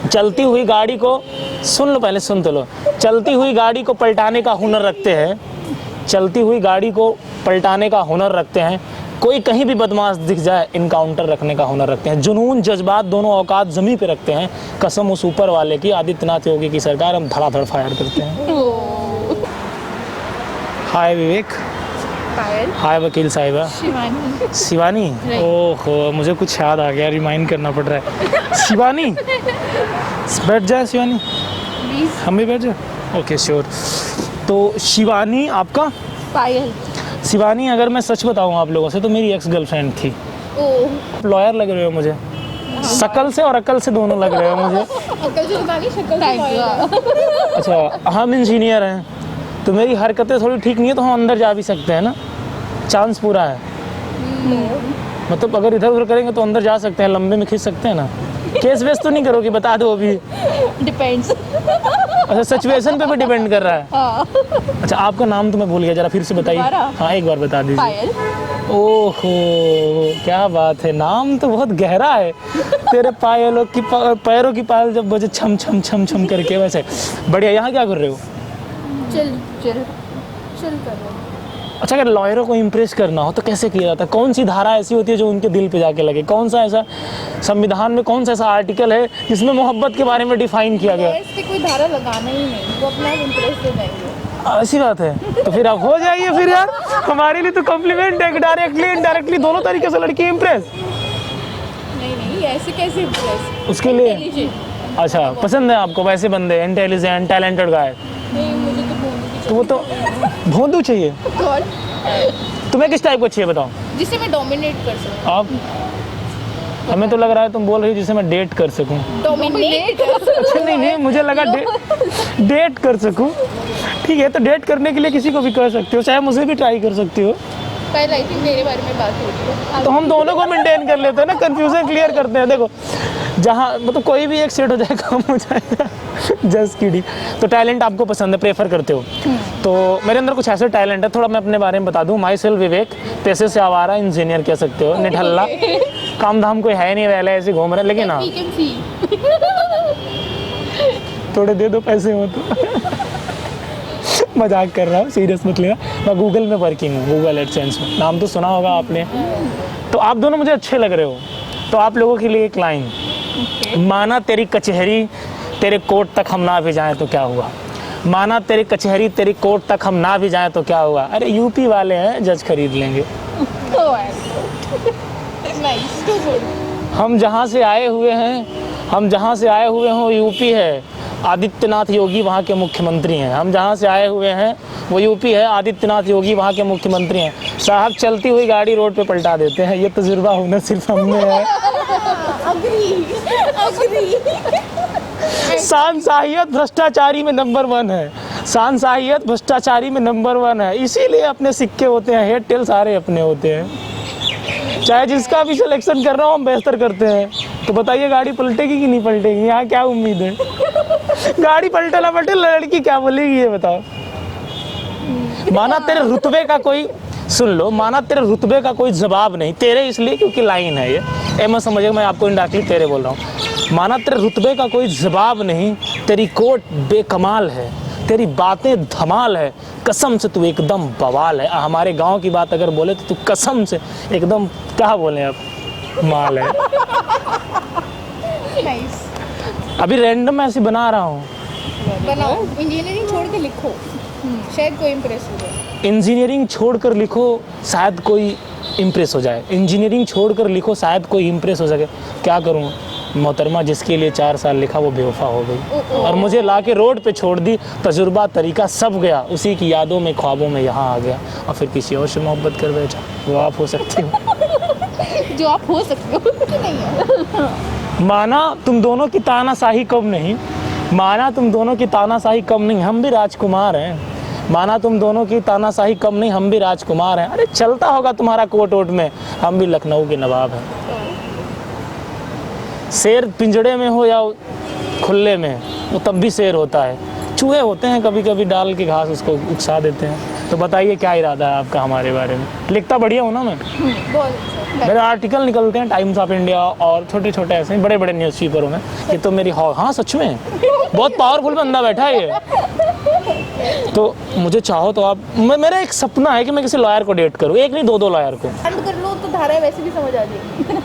चलती हुई गाड़ी को, सुन लो पहले, सुन तो लो। चलती हुई गाड़ी को पलटाने का हुनर रखते हैं, चलती हुई गाड़ी को पलटाने का हुनर रखते हैं। कोई कहीं भी बदमाश दिख जाए इनकाउंटर रखने का हुनर रखते हैं। जुनून जज्बात दोनों औकात ज़मीं पे रखते हैं। कसम उस ऊपर वाले की, आदित्यनाथ योगी की सरकार, हम धड़ाधड़ फायर करते हैं। हाय विवेक। पायल। हाय वकील साहिबा। शिवानी। शिवानी, ओहो मुझे कुछ याद आ गया, रिमाइंड करना पड़ रहा है। शिवानी, बैठ जाए शिवानी, प्लीज। हम भी बैठ जाए। Okay sure. तो शिवानी आपका? पायल। शिवानी, अगर मैं सच बताऊं आप लोगों से तो मेरी एक्स गर्लफ्रेंड थी। ओह। लॉयर लग रहे हो मुझे, शकल से और अकल से दोनों लग रहे हो मुझे। अकल से पता नहीं, शक्ल से लॉयर। अच्छा, हम इंजीनियर हैं तो मेरी हरकतें थोड़ी ठीक नहीं है तो हम अंदर जा भी सकते हैं ना, चांस पूरा है। मतलब अगर इधर उधर करेंगे तो अंदर जा सकते हैं, लंबे में खींच सकते हैं ना। केस वेस तो नहीं करोगी, बता दो अभी। डिपेंड्स। अच्छा, सिचुएशन पे भी डिपेंड कर रहा है। अच्छा, आपका नाम तो मैं भूल गया, जरा फिर से बताइए। हाँ एक बार बता दीजिए। पायल। ओहो क्या बात है, नाम तो बहुत गहरा है। तेरे पायलों की पैरों की पायल जब बजे छम छम छम छम करके, वैसे बढ़िया। यहाँ क्या कर रहे हो? चिल चिल चिल कर रहे हो। अच्छा, अगर लॉयरों को इम्प्रेस करना हो तो कैसे किया जाता है? कौन सी धारा ऐसी होती है जो उनके दिल पे जाके लगे? कौन सा ऐसा संविधान में कौन सा ऐसा आर्टिकल है जिसमें मोहब्बत के बारे में डिफाइन किया गया? इससे कोई धारा लगाना ही नहीं, वो अपना इंप्रेस दे देंगे। ऐसी बात है तो फिर आप हो जाइए फिर यार, हमारे लिए तो कॉम्प्लीमेंट है, डायरेक्टली इनडायरेक्टली दोनों तरीके से लड़की इम्प्रेस। नहीं नहीं, ऐसे कैसे इंप्रेस? उसके लिए Intelligent। अच्छा, पसंद है आपको वैसे बंदे, इंटेलिजेंट टैलेंटेड गाय? नहीं, मुझे तो भोंदू की तो वो तो भोंदू चाहिए। कौन? तुम्हें किस टाइप को चाहिए बताओ? जिसे मैं डोमिनेट कर सकूं। आप, हमें तो लग रहा है तुम बोल रही हो जिसे मैं डेट कर सकूं। डोमिनेट। अच्छा नहीं नहीं, मुझे लगा डेट कर सकूं। ठीक है, तो डेट करने के लिए किसी को भी कर सकते हो, चाहे मुझे भी ट्राई कर सकती हो। पहले आई थिंक मेरे बारे में बात हो रही है। तो हम दोनों को मेंटेन कर लेते हैं ना, कंफ्यूजन क्लियर करते हैं। देखो जहाँ मतलब कोई भी एक सेट हो जाए, काम हो जाएगा। Just kidding. तो टैलेंट आपको पसंद है, प्रेफर करते हो? तो मेरे अंदर कुछ ऐसा टैलेंट है, थोड़ा मैं अपने बारे में बता दूं। माई सेल्फ विवेक, पैसे से आवारा इंजीनियर कह सकते हो, निठल्ला, काम धाम कोई है नहीं, पहले ऐसे घूम रहे। लेकिन हाँ, थोड़े दे दो पैसे हो तो। मजाक कर रहा हूँ, सीरियस मत लेना। मैं गूगल में वर्किंग हूँ, गूगल एडसेंस में, नाम तो सुना होगा आपने। तो आप दोनों मुझे अच्छे लग रहे हो, तो आप लोगों के लिए एक लाइन। माना तेरी कचहरी तेरे कोर्ट तक हम ना भी जाएं तो क्या हुआ? माना तेरी कचहरी तेरी कोर्ट तक हम ना भी जाएं तो क्या हुआ? अरे यूपी वाले हैं, जज खरीद लेंगे। हम जहाँ से आए हुए हैं, हम जहाँ से आए हुए हैं वो यूपी है, आदित्यनाथ योगी वहाँ के मुख्यमंत्री हैं। हम जहाँ से आए हुए हैं वो यूपी है, आदित्यनाथ योगी वहाँ के मुख्यमंत्री हैं। साहब चलती हुई गाड़ी रोड पे पलटा देते हैं, ये तजुर्बा होना सिर्फ हम में है। सांसाहियत भ्रष्टाचारी में नंबर 1 है, सांसाहियत भ्रष्टाचारी में नंबर 1 है। इसीलिए अपने सिक्के होते हैं, हेड टेल सारे अपने होते हैं। चाहे जिसका भी सिलेक्शन कर रहा हूँ हम बेहतर करते हैं। तो बताइए गाड़ी पलटेगी कि नहीं पलटेगी? यहाँ क्या उम्मीद है? गाड़ी पलटे ना पलटे, लड़की क्या बोलेगी ये बताओ। माना तेरे रुतबे का कोई, सुन लो, माना तेरे रुतबे का कोई जवाब नहीं, तेरे इसलिए क्योंकि लाइन है ये मत समझिएगा मैं आपको इंडायरेक्टली तेरे बोल रहा हूँ। माना तेरे रुतबे का कोई जवाब नहीं, तेरी कोट बेकमाल है, तेरी बातें धमाल है, कसम से तू एकदम बवाल है। हमारे गांव की बात अगर बोले तो तू कसम से एकदम, क्या बोले अब, माल है। अभी रैंडम ऐसे बना रहा हूँ। बनाओ, इंजीनियरिंग छोड़ के लिखो, शायद कोई इम्प्रेस हो जाए। इंजीनियरिंग छोड़कर लिखो, शायद कोई इम्प्रेस हो जाए। इंजीनियरिंग छोड़कर लिखो, शायद कोई इम्प्रेस हो सके। क्या करूँ मोहतरमा, जिसके लिए 4 साल लिखा वो बेवफा हो गई और मुझे ला के रोड पे छोड़ दी। तजुर्बा तरीका सब गया, उसी की यादों में ख्वाबों में यहाँ आ गया और फिर किसी और से मोहब्बत कर बैठा। वो आप हो सकती हो, जो आप हो सकते हो नहीं है। माना तुम दोनों की तानाशाही कम नहीं, माना तुम दोनों की तानाशाही कम नहीं, हम भी राजकुमार हैं। माना तुम दोनों की तानाशाही कम नहीं, हम भी राजकुमार हैं। अरे चलता होगा तुम्हारा कोट वोट में, हम भी लखनऊ के नवाब हैं। शेर पिंजड़े में हो या खुले में, वो तब भी शेर होता है। चूहे होते हैं कभी कभी डाल के घास, उसको उकसा देते हैं। तो बताइए क्या इरादा है आपका हमारे बारे में? लिखता बढ़िया हूँ ना मैं? बहुत अच्छा। मेरे आर्टिकल निकलते हैं टाइम्स ऑफ इंडिया और छोटे छोटे ऐसे बड़े बड़े न्यूज़पेपरों में। ये तो मेरी हाँ सच में बहुत पावरफुल बंदा बैठा है ये। तो मुझे चाहो तो आप, मेरा एक सपना है कि मैं किसी लॉयर को डेट करूँ, एक नहीं दो लॉयर को। कांड कर लो तो धारा वैसे भी समझ आ जाएगी।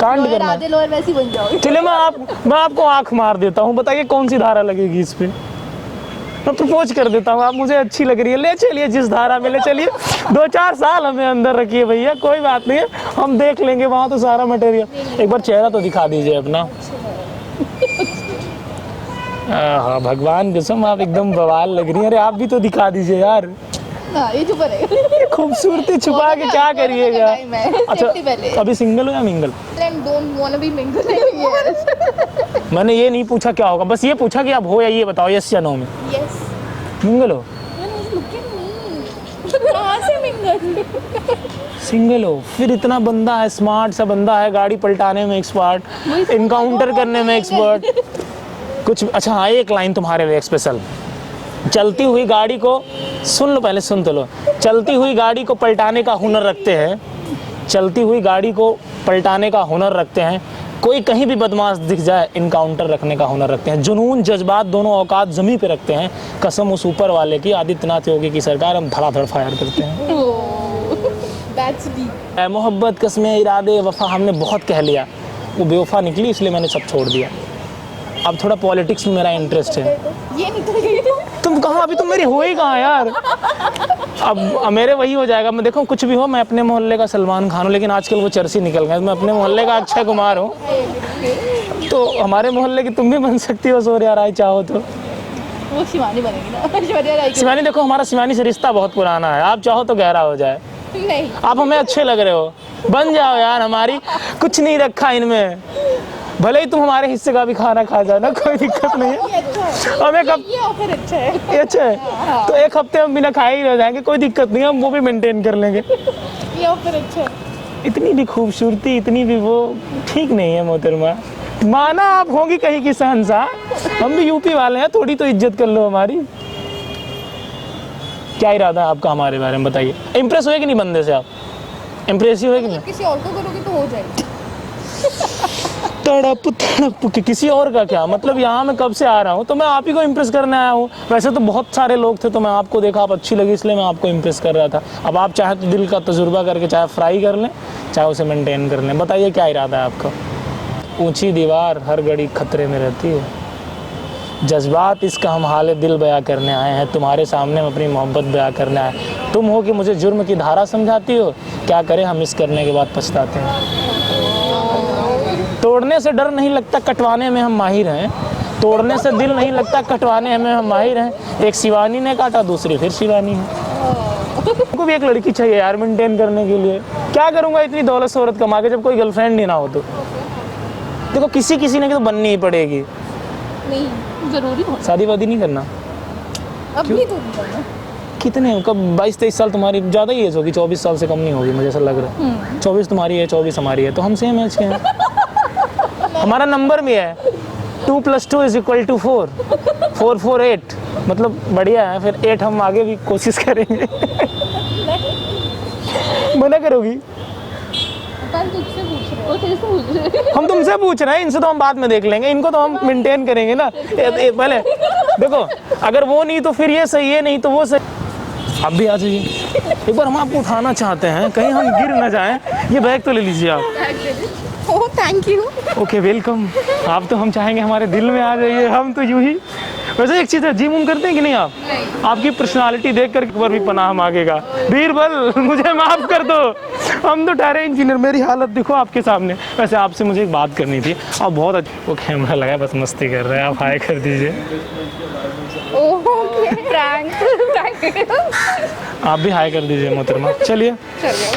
कांड लॉयर करना, आधे लॉयर वैसे ही बन जाओगे। चलिए मैं आपको आंख मार देता हूँ, बताइए कौन सी धारा लगेगी इस पे। मैं प्रपोज कर देता हूँ, आप मुझे अच्छी लग रही है, ले चलिए जिस धारा में ले चलिए। 2-4 साल हमें अंदर रखिए भैया, कोई बात नहीं है, हम देख लेंगे वहाँ तो सारा मटेरियल। एक बार चेहरा तो दिखा दीजिए अपना। हाँ भगवान कसम आप एकदम बवाल लग रही है। अरे आप भी तो दिखा दीजिए यार। हाँ, ये छुपा रहेगा। खूबसूरती छुपा के क्या करिएगा। अच्छा पहले अभी सिंगल हो या mingle? Don't want to be mingle. Yes मैंने ये नहीं पूछा क्या होगा, बस ये पूछा कि आप हो या ये बताओ, यस या नो में। यस। मिंगल हो? कहाँ से मिंगल? सिंगल हो? फिर इतना बंदा है, स्मार्ट सा बंदा है, गाड़ी पलटाने में एक्सपर्ट, इनकाउंटर करने में एक्सपर्ट कुछ। अच्छा हाँ, एक लाइन तुम्हारे लिए स्पेशल। चलती हुई गाड़ी को, सुन लो पहले, सुन तो लो। चलती हुई गाड़ी को पलटाने का हुनर रखते हैं, चलती हुई गाड़ी को पलटाने का हुनर रखते हैं, कोई कहीं भी बदमाश दिख जाए इनकाउंटर रखने का हुनर रखते हैं, जुनून जज्बात दोनों औकात जमी पे रखते हैं, कसम उस ऊपर वाले की आदित्यनाथ योगी की सरकार, हम धड़ाधड़ फायर करते हैं। That's deep. मोहब्बत कसमें इरादे वफा हमने बहुत कह लिया, वो बेवफा निकली इसलिए मैंने सब छोड़ दिया। अब थोड़ा पॉलिटिक्स में मेरा इंटरेस्ट है। ये निकल गई। तुम कहाँ, अभी तुम मेरी हो ही कहाँ यार। अब मेरे वही हो जाएगा, मैं देखो कुछ भी हो, मैं अपने मोहल्ले का सलमान खान हूँ, लेकिन आजकल वो चर्सी निकल गए, मैं अपने मोहल्ले का अक्षय कुमार हूँ। तो हमारे मोहल्ले की तुम भी बन सकती हो सूर्या राय चाहो तो। वो शिवानी बनेगी ना, ऐश्वर्या राय की। शिवानी देखो हमारा शिवानी से रिश्ता बहुत पुराना है, आप चाहो तो गहरा हो जाए। नहीं, आप हमें अच्छे लग रहे हो, बन जाओ यार हमारी, कुछ नहीं रखा इनमें, भले ही तुम हमारे हिस्से का भी खाना खा जाना, कोई दिक्कत नहीं है। ये अच्छा है। हमें कब, ये ऑफर अच्छा है। ये अच्छा है तो एक हफ्ते हम बिना खाए ही रह जाएंगे, कोई दिक्कत नहीं है, हम वो भी मेंटेन कर लेंगे। ये ऑफर अच्छा है। इतनी भी खूबसूरती, इतनी भी वो ठीक नहीं है मोहतरमा। माना आप होंगी कहीं की शहंशाह, हम भी यूपी वाले हैं, थोड़ी तो इज्जत कर लो हमारी। क्या इरादा है आपका हमारे बारे में बताइए? इम्प्रेस हुए कि नहीं बंदे से आप? इम्प्रेसिव है कि नहीं? किसी और को करोगे तो हो जाएगी। तड़प तड़प के किसी और का क्या मतलब, यहाँ मैं कब से आ रहा हूँ तो मैं आप ही को इम्प्रेस करने आया हूँ। वैसे तो बहुत सारे लोग थे, तो मैं आपको देखा, आप अच्छी लगी इसलिए मैं आपको इम्प्रेस कर रहा था। अब आप चाहे तो दिल का तजुर्बा करके चाहे फ्राई कर लें, चाहे उसे मेंटेन कर लें। बताइए क्या इरादा है आपका? ऊंची दीवार हर घड़ी खतरे में रहती है, जज्बात इसका हम हाल दिल बयां करने आए हैं, तुम्हारे सामने हम अपनी मोहब्बत बयां करने आए। तुम हो कि मुझे जुर्म की धारा समझाती हो, क्या करें हम इस करने के बाद पछताते हैं। तोड़ने से डर नहीं लगता, कटवाने में हम माहिर हैं, तोड़ने से दिल नहीं लगता, कटवाने में हम माहिर हैं। एक शिवानी ने काटा, दूसरी फिर शिवानी है। तुमको भी एक लड़की चाहिए यार मेंटेन करने के लिए। क्या करूँगा इतनी दौलत शोहरत कमा के, जब कोई गर्लफ्रेंड ही ना हो तो। देखो किसी ने तो बननी ही पड़ेगी। नहीं जरूरी हो, शादी वादी नहीं करना? अब भी तो नहीं करना। कितने, कब 22-23 साल तुम्हारी ज़्यादा ही एज होगी, 24 साल से कम नहीं होगी मुझे ऐसा लग रहा है। 24 तुम्हारी है, 24 हमारी है, तो हम सेम एज के हैं। हमारा नंबर भी है 2 + 2 = 4, 4 4 8, मतलब बढ़िया है। फिर 8 हम आगे भी कोशिश करेंगे। मना करोगी? तुझसे पूछ रहे हो, तेरे से पूछ रहे हो। हम तुमसे पूछ रहे हैं, इनसे तो हम बाद में देख लेंगे, इनको तो हम मेंटेन करेंगे ना। पहले देखो, अगर वो नहीं तो फिर ये सही है, नहीं तो वो सही। आप भी आ जाइए, एक बार हम आपको उठाना चाहते हैं, कहीं हम गिर ना जाएं। ये बैग तो ले लीजिए आप। Oh thank you. Okay welcome. आप तो हम चाहेंगे हमारे दिल में आ जाइए, हम तो यूं ही। वैसे एक चीज़ है, जिम करते हैं कि नहीं आप? नहीं। आपकी पर्सनालिटी देख कर एक बार भी पनाह मांगेगा। बीरबल मुझे माफ़ कर दो, हम तो ठहरे इंजीनियर, मेरी हालत देखो आपके सामने। वैसे आपसे मुझे एक बात करनी थी, आप बहुत अच्छा, वो कैमरा लगा बस मस्ती कर रहे हैं, आप हाय कर दीजिए। Okay prank. आप भी हाय कर दीजिए मोहतरमा। चलिए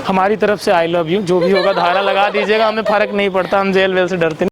हमारी तरफ से आई लव यू, जो भी होगा धारा लगा दीजिएगा, हमें फ़र्क नहीं पड़ता, हम जेल वेल से डरते नहीं।